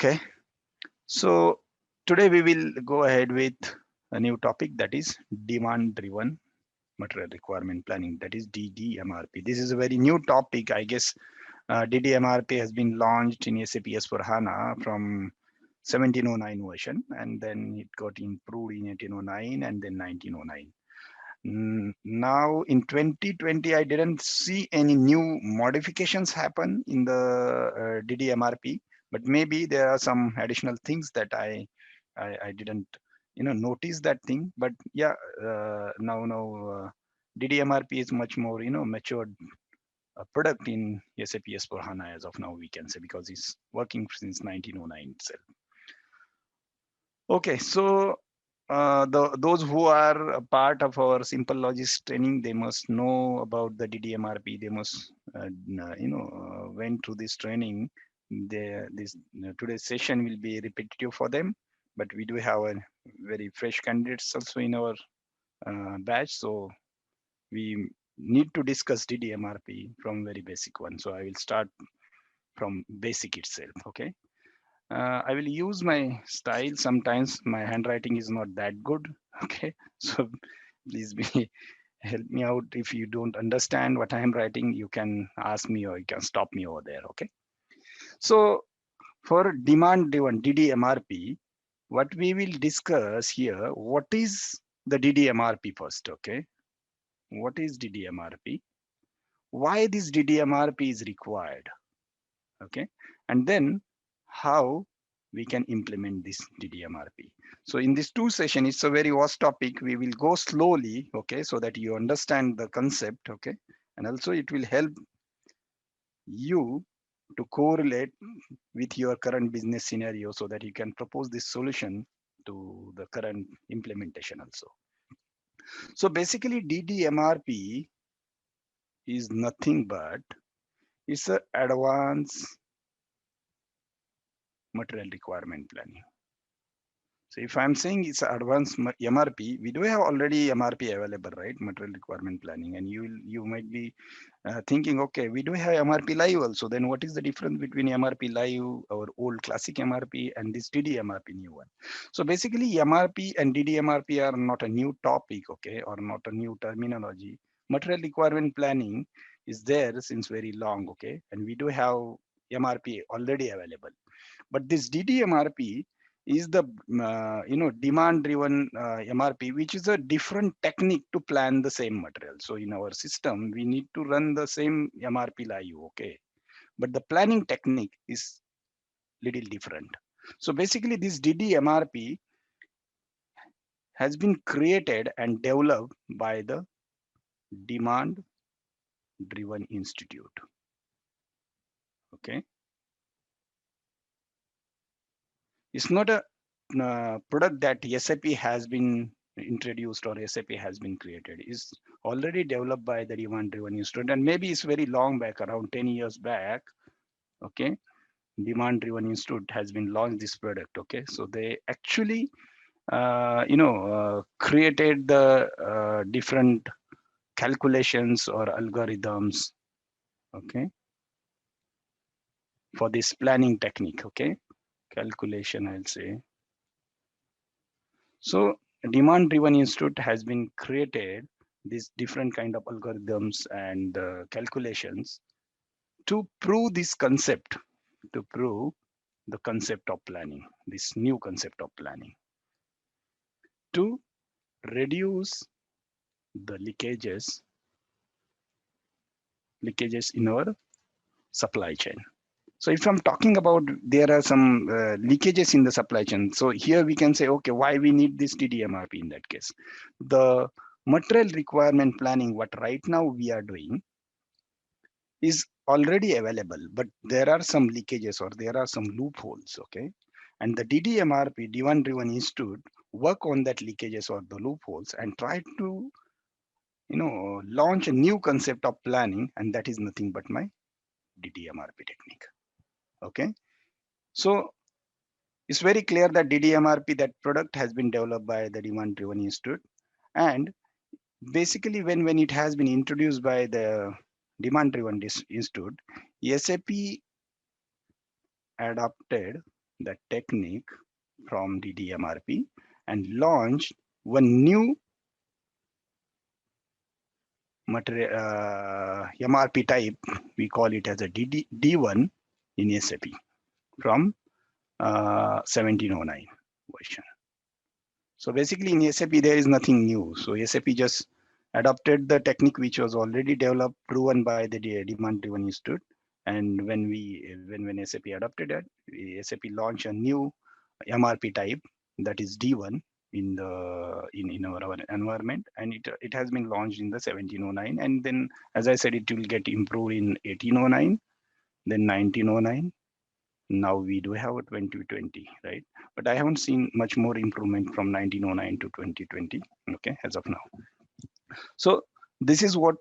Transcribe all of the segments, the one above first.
Okay, so today we will go ahead with a new topic, that is demand driven material requirement planning, that is DDMRP. This is a very new topic. I guess DDMRP has been launched in SAP S/4HANA from 1709 version, and then it got improved in 1809 and then 1909. Now in 2020, I didn't see any new modifications happen in the DDMRP, but maybe there are some additional things that I didn't notice that thing. But yeah, now DDMRP is much more matured product in SAP S/4HANA as of now, we can say, because it's working since 1909 itself. Okay, so those who are a part of our simple logics training, they must know about the DDMRP. They must, went through this training. Today's session will be repetitive for them, but we do have a very fresh candidates also in our batch, so we need to discuss DDMRP from very basic one. So I will start from basic itself. Okay. I will use my style. Sometimes my handwriting is not that good. Okay, so please be help me out. If you don't understand what I am writing, you can ask me or you can stop me over there. Okay, so for demand driven DDMRP, what we will discuss here, what is the DDMRP first? Okay, what is DDMRP? Why this DDMRP is required? Okay, and then how we can implement this DDMRP. So in this two session, it's a very vast topic. We will go slowly, okay, so that you understand the concept, okay, and also it will help you to correlate with your current business scenario so that you can propose this solution to the current implementation also. So basically DDMRP is nothing but it's a advanced material requirement planning. So if I'm saying it's advanced MRP, we do have already MRP available, right? Material requirement planning, and you might be thinking, okay, we do have MRP live also. Then what is the difference between MRP live, our old classic MRP, and this DDMRP new one? So basically, MRP and DDMRP are not a new topic, okay, or not a new terminology. Material requirement planning is there since very long, okay, and we do have MRP already available. But this DDMRP is the demand driven MRP, which is a different technique to plan the same material. So in our system, we need to run the same MRP live, okay, but the planning technique is little different. So basically, this DDMRP has been created and developed by the Demand Driven Institute. Okay, it's not a product that SAP has been introduced or SAP has been created. Is already developed by the Demand Driven Institute, and maybe it's very long back, around 10 years back. Okay, Demand Driven Institute has been launched this product. Okay, so they actually created the different calculations or algorithms, okay, for this planning technique. Okay, calculation, I'll say. So Demand Driven Institute has been created these different kind of algorithms and calculations to prove this concept, to prove the concept of planning, this new concept of planning, to reduce the leakages in our supply chain. So if I'm talking about there are some leakages in the supply chain, so here we can say, okay, why we need this DDMRP in that case? The material requirement planning, what right now we are doing, is already available, but there are some leakages or there are some loopholes, okay? And the DDMRP, Demand Driven Institute, work on that leakages or the loopholes and try to, launch a new concept of planning, and that is nothing but my DDMRP technique, okay? So it's very clear that DDMRP, that product has been developed by the Demand Driven Institute, and basically when it has been introduced by the Demand Driven Institute, SAP adopted the technique from DDMRP and launched one new MRP type. We call it as a D1 in SAP from 1709 version. So basically in SAP, there is nothing new. So SAP just adopted the technique which was already developed, proven by the demand-driven institute. And when SAP adopted it, SAP launched a new MRP type, that is D1 in our environment, and it has been launched in the 1709. And then, as I said, it will get improved in 1809, then 1909. Now we do have a 2020, right? But I haven't seen much more improvement from 1909 to 2020, okay, as of now. So this is what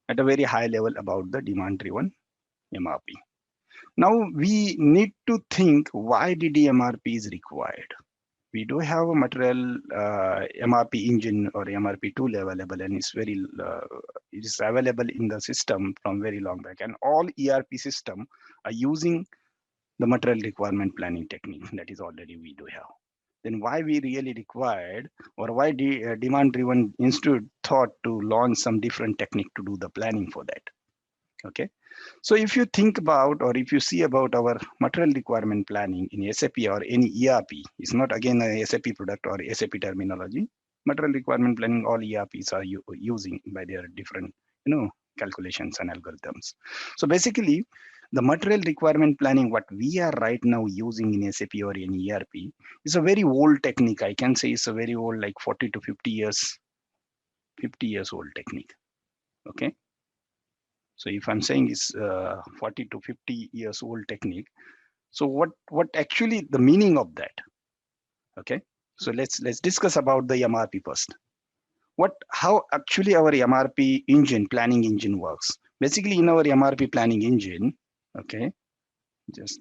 at a very high level about the demand-driven MRP. Now we need to think why DDMRP is required. We do have a material MRP engine or MRP tool available, and it is available in the system from very long back, and all ERP system are using the material requirement planning technique that is already we do have. Then why we really required, or why the demand-driven institute thought to launch some different technique to do the planning for that? Okay, so if you think about, or if you see about our material requirement planning in SAP or any ERP, it's not again a SAP product or SAP terminology. Material requirement planning, all ERPs are using by their different, calculations and algorithms. So basically, the material requirement planning, what we are right now using in SAP or in ERP, is a very old technique. I can say it's a very old, like 40 to 50 years old technique. Okay. So if I'm saying it's 40 to 50 years old technique, so what actually the meaning of that? Okay. So let's discuss about the MRP first. How actually our MRP engine, planning engine works. Basically in our MRP planning engine, okay, just